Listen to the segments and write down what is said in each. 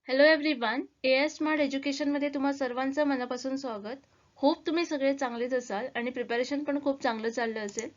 Hello everyone, ए smart एज्युकेशनमध्ये तुम्हा सर्वांचं मनापासून स्वागत. होप तुम्ही सगळे चांगलेच असाल आणि प्रिपरेशन पण खूप चांगलं चाललं असेल.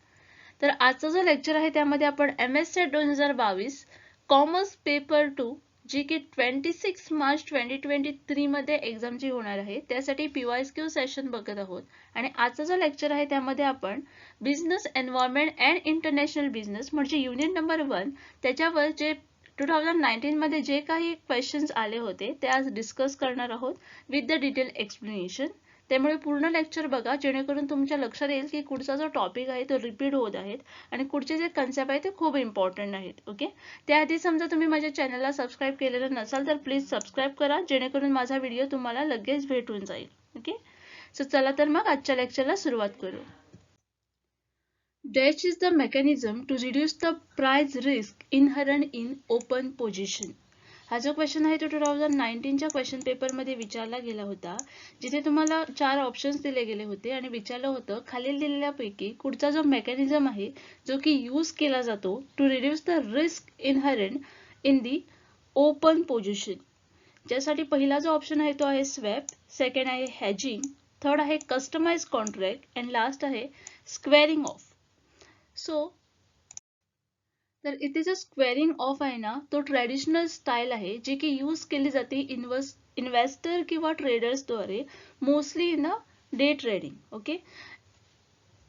तर आजचा जो लेक्चर आहे त्यामध्ये आपण MS सेट 2022 कॉमर्स पेपर 2 जी की 26 मार्च 2023 मध्ये एक्झामची होणार आहे त्यासाठी PYQ सेशन बघत आहोत. आणि आजचा जो लेक्चर आहे त्यामध्ये आपण business environment and international business म्हणजे युनिट नंबर 1 त्याच्यावर जे 2019 मध्ये जे काही क्वेश्चन्स आले होते ते आज डिस्कस करणार आहोत विथ द डिटेल एक्सप्लेनेशन. त्यामुळे पूर्ण लेक्चर बघा जेणेकरून तुमच्या लक्षात येईल की पुढचा जो टॉपिक आहे तो रिपीट होत आहेत आणि पुढचे जे कन्सेप्ट आहे ते खूप इम्पॉर्टंट आहेत. ओके, त्याआधी समजा तुम्ही माझ्या चॅनलला सबस्क्राईब केलेलं नसाल तर प्लीज सबस्क्राईब करा जेणेकरून माझा व्हिडिओ तुम्हाला लगेच भेटून जाईल. ओके, सो चला तर मग आजच्या लेक्चरला सुरुवात करू. Dash is the mechanism to reduce the price risk inherent in open position. हा जो क्वेश्चन आहे तो 2019 च्या क्वेश्चन पेपर मध्ये विचारला गेला होता, जिथे तुम्हाला 4 ऑप्शन्स दिले गेले होते आणि विचारलं होतं खालील दिलेल्यापैकी कुठचा जो मेकॅनिझम आहे जो की यूज केला जातो to reduce the risk inherent in the open position. ज्यासाठी पहिला जो ऑप्शन आहे तो आहे स्वॅप, सेकंड आहे हेजिंग, थर्ड आहे कस्टमाइज कॉन्ट्रॅक्ट अँड लास्ट आहे स्क्वेअरिंग ऑफ. तर इथे जो स्क्वेअरिंग ऑफ आहे ना तो ट्रेडिशनल स्टाईल आहे जी की यूज केली जाते इन्व्हेस्टर किंवा ट्रेडर्सद्वारे mostly in the day trading. Okay,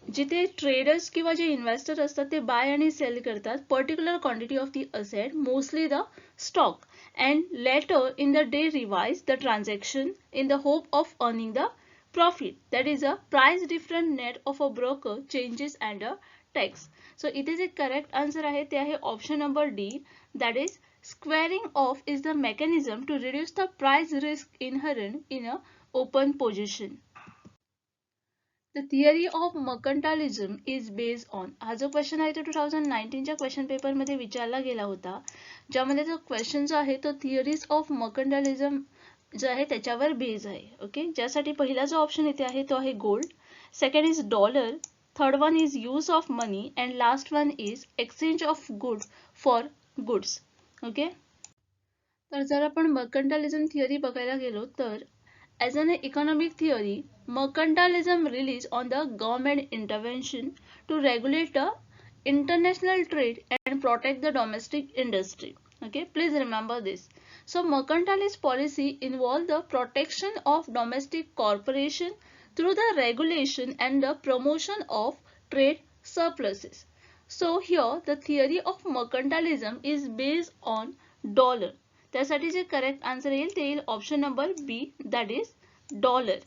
जिथे ट्रेडर्स किंवा जे इन्व्हेस्टर असतात ते बाय आणि सेल करतात particular quantity of the asset mostly the stock and later in the day revise the transaction in the hope of earning the profit, that is a price difference net of a broker changes and a tax. So इथे जे correct answer आहे ते आहे option number D, that is squaring off is the mechanism to reduce the price risk inherent in a open position. The theory of mercantilism is based on. हा जो question आहे तो 2019 च्या क्वेश्चन पेपर मध्ये विचारला गेला होता, ज्यामध्ये जो क्वेश्चन जो आहे तो थिअरीज ऑफ मर्कंटालिझम जो आहे त्याच्यावर बेस आहे. ओके, ज्यासाठी पहिला जो ऑप्शन इथे आहे तो आहे gold, second is dollar, third one is use of money and last one is exchange of good for goods. Okay, तर जर आपण मर्कंटालिझम थिअरी बघायला गेलो तर as an economic theory, mercantilism relies on the government intervention to regulate the international trade and protect the domestic industry. Okay, please remember this. So mercantilist policy involve the protection of domestic corporation through the regulation and the promotion of trade surpluses. So here the theory of mercantilism is based on dollar. त्यासाठी जे correct answer येईल ते येईल option number B, that is dollar.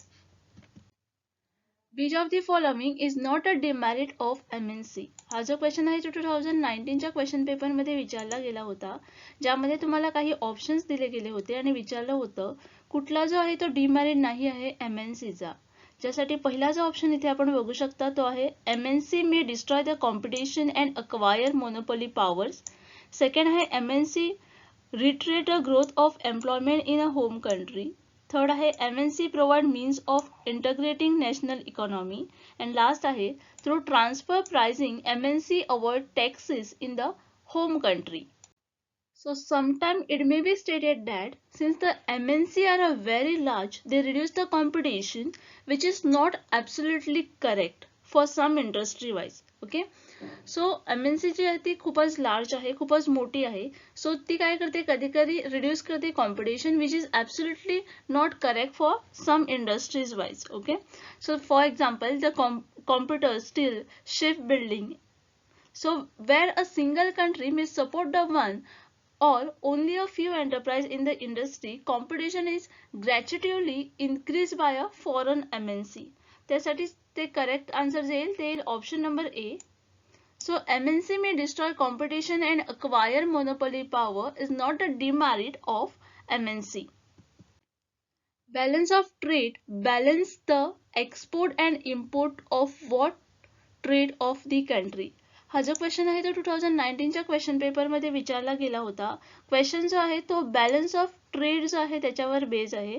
Which of the following is not a demerit of MNC. हा जो question आहे तो 2019 च्या क्वेश्चन पेपर मध्ये विचारला गेला होता, ज्यामध्ये तुम्हाला काही ऑप्शन्स दिले गेले होते आणि विचारलं होतं कुठला जो आहे तो डिमेरिट नाही आहे MNC चा. ज्यासाठी पहिला जो ऑप्शन इथे आपण बघू शकता तो आहे MNC may destroy the competition and acquire monopoly powers. Second आहे MNC reiterate a growth of employment in a home country. Third आहे MNC provide means of integrating national economy. And last आहे through transfer pricing MNC avoid taxes in the home country. So sometimes it may be stated that since the MNC are a very large, they reduce the competition, which is not absolutely correct for some industry wise. Okay, so MNC जी आहे ती खूपच large आहे, खूपच मोठी आहे. So ती काय करते कधी कधी रिड्यूस करते competition which is absolutely not correct for some industries wise. Okay, so for example the computer, steel, ship building. So where a single country may support the one or only a few enterprise in the industry, competition is gradually increased by a foreign MNC. त्यासाठी ते correct answer येईल ते येईल option number A. So MNC may destroy competition and acquire monopoly power is not a demerit of MNC. Balance of trade balance the export and import of what trade of the country. हा जो question आहे तो 2019 च्या question paper मध्ये विचारला गेला होता. Question जो आहे तो बॅलन्स ऑफ ट्रेड जो आहे त्याच्यावर बेस आहे.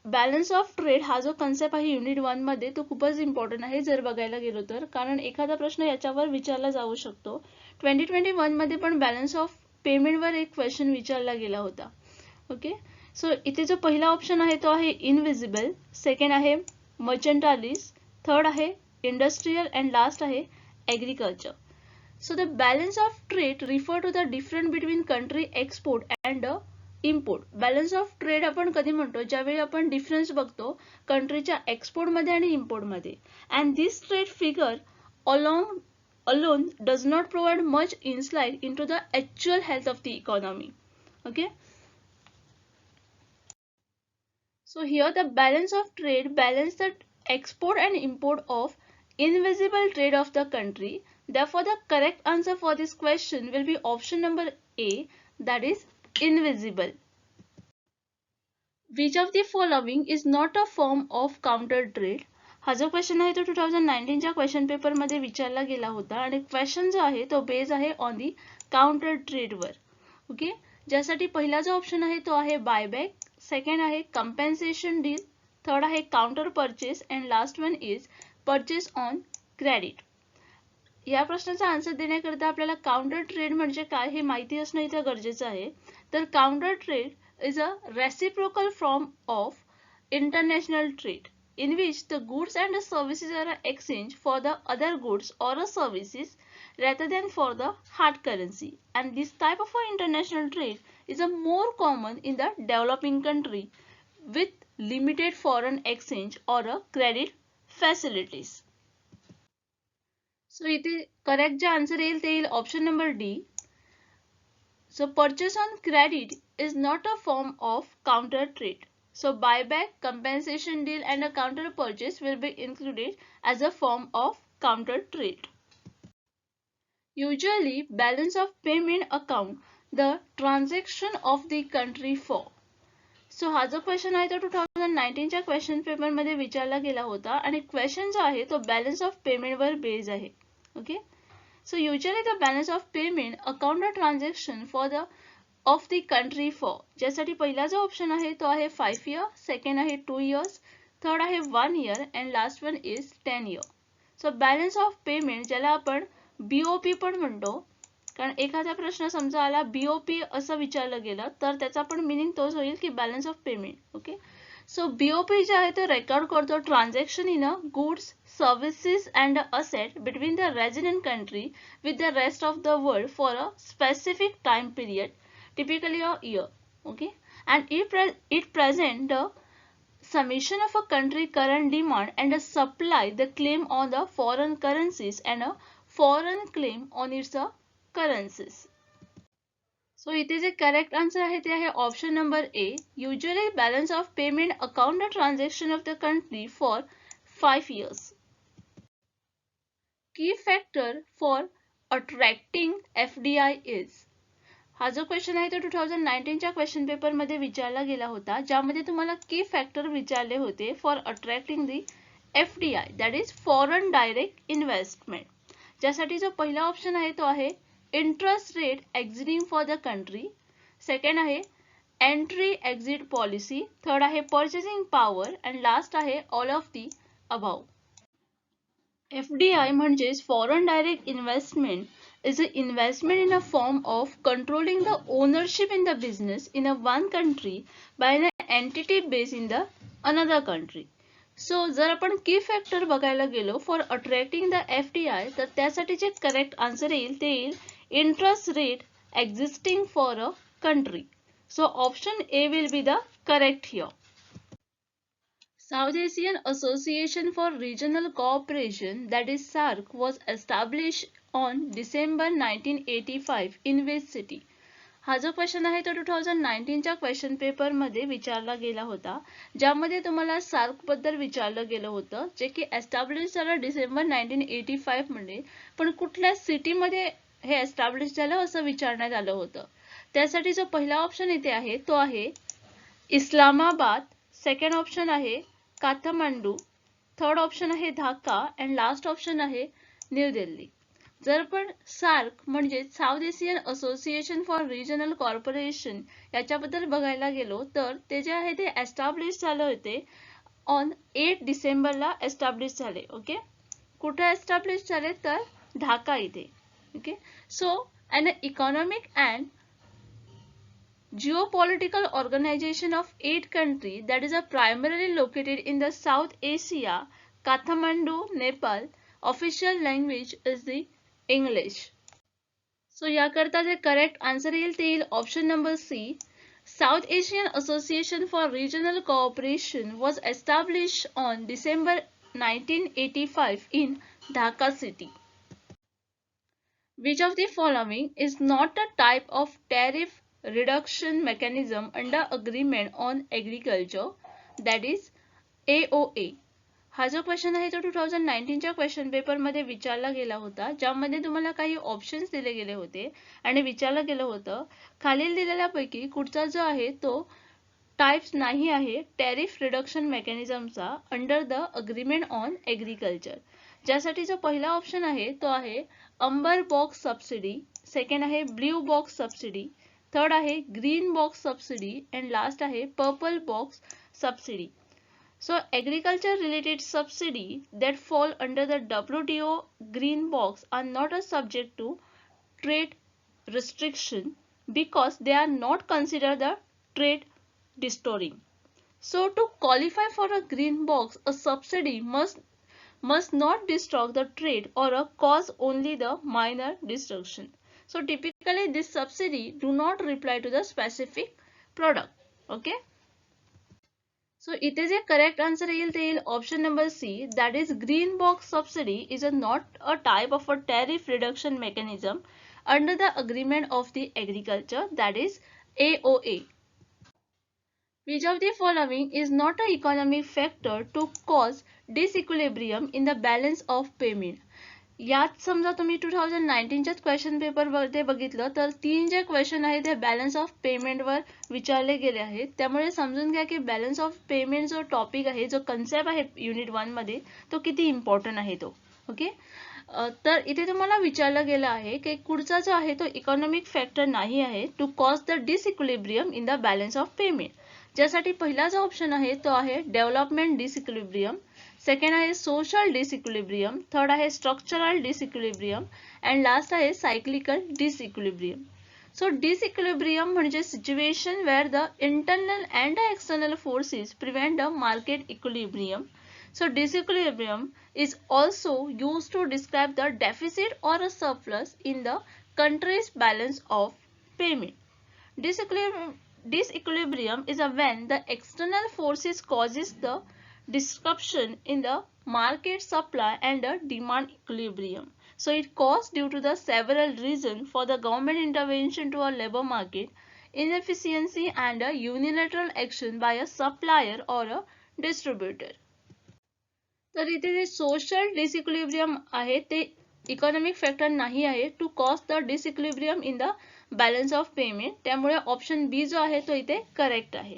बॅलन्स ऑफ ट्रेड हा जो कन्सेप्ट आहे युनिट 1 मध्ये तो खूपच इम्पॉर्टंट आहे जर बघायला गेलो तर, कारण एखादा प्रश्न याच्यावर विचारला जाऊ शकतो. 2021 मध्ये पण बॅलन्स ऑफ पेमेंटवर एक क्वेश्चन विचारला गेला होता. ओके. सो इथे जो पहिला ऑप्शन आहे तो आहे इनविजिबल, सेकंड आहे मर्चंटालिस, थर्ड आहे इंडस्ट्रियल अँड लास्ट आहे agriculture. So the balance of trade refer to the difference between country export and import. Balance of trade आपण कधी म्हणतो, ज्यावेळी आपण डिफरन्स बघतो कंट्रीच्या एक्सपोर्ट मध्ये आणि इम्पोर्ट मध्ये. And this trade figure alone does not provide much insight into the actual health of the economy. Okay. So here the balance of trade balance the export and import of invisible trade of the country. Therefore, the correct answer for this question will be option number A, that is invisible. Which of the following is not a form of counter trade? हा जो question आहे तो 2019 च्या question paper मध्ये विचारला गेला होता आणि क्वेश्चन जो आहे तो बेस आहे ऑन दी काउंटर ट्रेड वर. ओके. ज्यासाठी पहिला जो ऑप्शन आहे तो आहे बायबॅक, सेकंड आहे कंपेन्सेशन डील, थर्ड आहे counter purchase and last one is purchase on credit. या प्रश्नाचा आन्सर देण्याकरिता आपल्याला काउंटर ट्रेड म्हणजे काय हे माहिती असणं इथे गरजेचं आहे. तर counter trade is a reciprocal form of international trade in which the goods and the services are exchanged for the other goods or services rather than for the hard currency. And this type of international trade is a more common in the developing country with limited foreign exchange or credit facilities. So इथे correct जे answer येईल ते येईल option number D. So purchase on credit is not a form of counter trade. So buyback, compensation deal and a counter purchase will be included as a form of counter trade. Usually balance of payment account the transaction of the country for. So हा जो question आहे तो 2019 च्या question paper मध्ये विचारला गेला होता आणि क्वेश्चन जो आहे तो बॅलन्स ऑफ पेमेंट वर बेस्ड आहे. Okay. So usually the balance of payment account the transaction for the of the country for. ज्यासाठी पहिला जो ऑप्शन आहे तो आहे 5 इयर, सेकंड आहे 2 इयर्स, थर्ड आहे 1 year and last one is 10 year. So balance of payment ज्याला आपण बीओपी पण म्हणतो, कारण एखादा प्रश्न समजा आला बीओपी असं विचारलं गेलं तर त्याचा पण मिनिंग तोच होईल की balance of payment. Okay. So BOP जे आहे ते रेकॉर्ड करतो transaction in a goods, services and asset between the resident country with the rest of the world for a specific time period, typically a year. Okay. And it present the summation of a country current demand and a supply the claim on the foreign currencies and a foreign claim on its currencies. So इथे जे correct answer आहे ते आहे option number A. Usually balance of payment account the transaction of the country for 5 years. की factor for attracting FDI is. हा जो question आहे तो 2019 च्या क्वेश्चन पेपर मध्ये विचारला गेला होता, ज्यामध्ये तुम्हाला की फॅक्टर विचारले होते for attracting the FDI, that is foreign direct investment. ज्यासाठी जो पहिला ऑप्शन आहे तो आहे interest rate existing for the country, second आहे एंट्री एक्झिट पॉलिसी, थर्ड आहे पर्चेसिंग पॉवर अँड लास्ट आहे all of the above. FDI म्हणजेच foreign direct investment is an investment in a form of controlling the ownership in the business in a one country by an entity based in the another country. So जर आपण की factor बघायला गेलो for attracting the FDI तर त्यासाठी जे correct answer येईल ते येईल interest rate existing for a country. So option A will be the correct here. South Asian Association for Regional Cooperation, that is SAARC, was established on December 1985 in which city? हा जो question आहे तो 2019 च्या question paper मध्ये विचारला गेला होता, ज्यामध्ये तुम्हाला सार्क बद्दल विचारलं गेलं होतं, जे की एस्टॅब्लिश झालं डिसेंबर 1985 मध्ये, पण कुठल्या सिटी मध्ये हे एस्टॅब्लिश झालं असं विचारण्यात आलं होतं. त्यासाठी जो पहिला ऑप्शन इथे आहे तो आहे इस्लामाबाद, सेकंड ऑप्शन आहे काठमांडू, थर्ड ऑप्शन आहे ढाका अँड लास्ट ऑप्शन आहे न्यू दिल्ली. जर पण सार्क म्हणजे south Asian association for regional corporation याच्याबद्दल बघायला गेलो तर ते जे आहे ते एस्टॅब्लिश झाले होते ऑन 8 डिसेंबरला एस्टॅब्लिश झाले. ओके. कुठे एस्टॅब्लिश झाले तर ढाका इथे. Okay. So an economic and geopolitical organization of 8 countries that is primarily located in the South Asia, Kathmandu, Nepal. Official language is the English. So याकरता जे करेक्ट आन्सर येईल ते येईल option number C. South Asian Association for Regional Cooperation was established on December 1985 in Dhaka city. Which of the following is not a type of tariff reduction mechanism under Agreement on Agriculture, that is AOA? हा जो question आहे तो 2019च्या question पेपरमध्ये विचारला गेला होता, ज्यामध्ये तुम्हाला काही ऑप्शन्स दिले गेले होते आणि विचारलं गेलं होतं खालील दिलेल्यापैकी कुठचा जो आहे तो टाइप्स नाही आहे टॅरिफ रिडक्शन मेकॅनिझमचा under the agreement on agriculture. ज्यासाठी जो पहिला ऑप्शन आहे तो आहे अंबर बॉक्स सबसिडी, सेकंड आहे ब्ल्यू बॉक्स सबसिडी, थर्ड आहे green box subsidy and last आहे purple box subsidy. So agriculture related subsidy that fall under the WTO green box are not a subject to trade restriction because they are not considered the trade distorting. So to qualify for a green box, a subsidy must not distort the trade or cause only the minor destruction. So typically this subsidy do not reply to the specific product. Okay. So इथे जे correct answer येईल ते येईल option number C, that is green box subsidy is not a type of a tariff reduction mechanism under the agreement of the agriculture, that is AOA. Which of the following is not an economic factor to cause disequilibrium in the balance of payment? यात समजा तुम्ही 2019च्याच question पेपरमध्ये बघितलं तर 3 जे question आहेत ते balance of पेमेंटवर विचारले गेले आहेत. त्यामुळे समजून घ्या की बॅलन्स ऑफ पेमेंट जो टॉपिक आहे, जो कन्सेप्ट आहे युनिट 1 मध्ये, तो किती इम्पॉर्टंट आहे तो. ओके. तर इथे तुम्हाला विचारलं गेलं आहे की पुढचा जो आहे तो इकॉनॉमिक फॅक्टर नाही आहे to cause the disequilibrium in the balance of payment. ज्यासाठी पहिला जो ऑप्शन आहे तो आहे डेव्हलपमेंट डिसइक्विलिब्रियम, सेकंड आहे सोशल डिसइक्विलिब्रियम, थर्ड आहे स्ट्रक्चरल डिसइक्विलिब्रियम अँड लास्ट आहे सायक्लिकल डिसइक्विलिब्रियम. सो डिसइक्विलिब्रियम म्हणजे situation where the internal and external forces prevent the market equilibrium. So disequilibrium is also used to describe the deficit or a surplus in the country's balance of payment. Disequilibrium is when the external forces causes the disruption in the market supply and the demand equilibrium. So it caused due to the several reasons for the government intervention to a labor market, inefficiency and a unilateral action by a supplier or a distributor. तर इथे जे social disequilibrium आहे ते economic factor नाही आहे to cause the disequilibrium in the balance of payment. त्यामुळे option B जो आहे तो इथे करेक्ट आहे.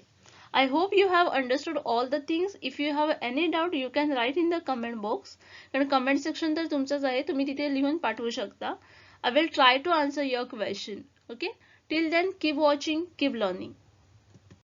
I hope you have understood all the things. If you have any doubt you can write in the comment box. कारण comment section तर तुमचंच आहे, तुम्ही तिथे लिहून पाठवू शकता. I will try to answer your question. Okay. Till then keep watching, keep learning.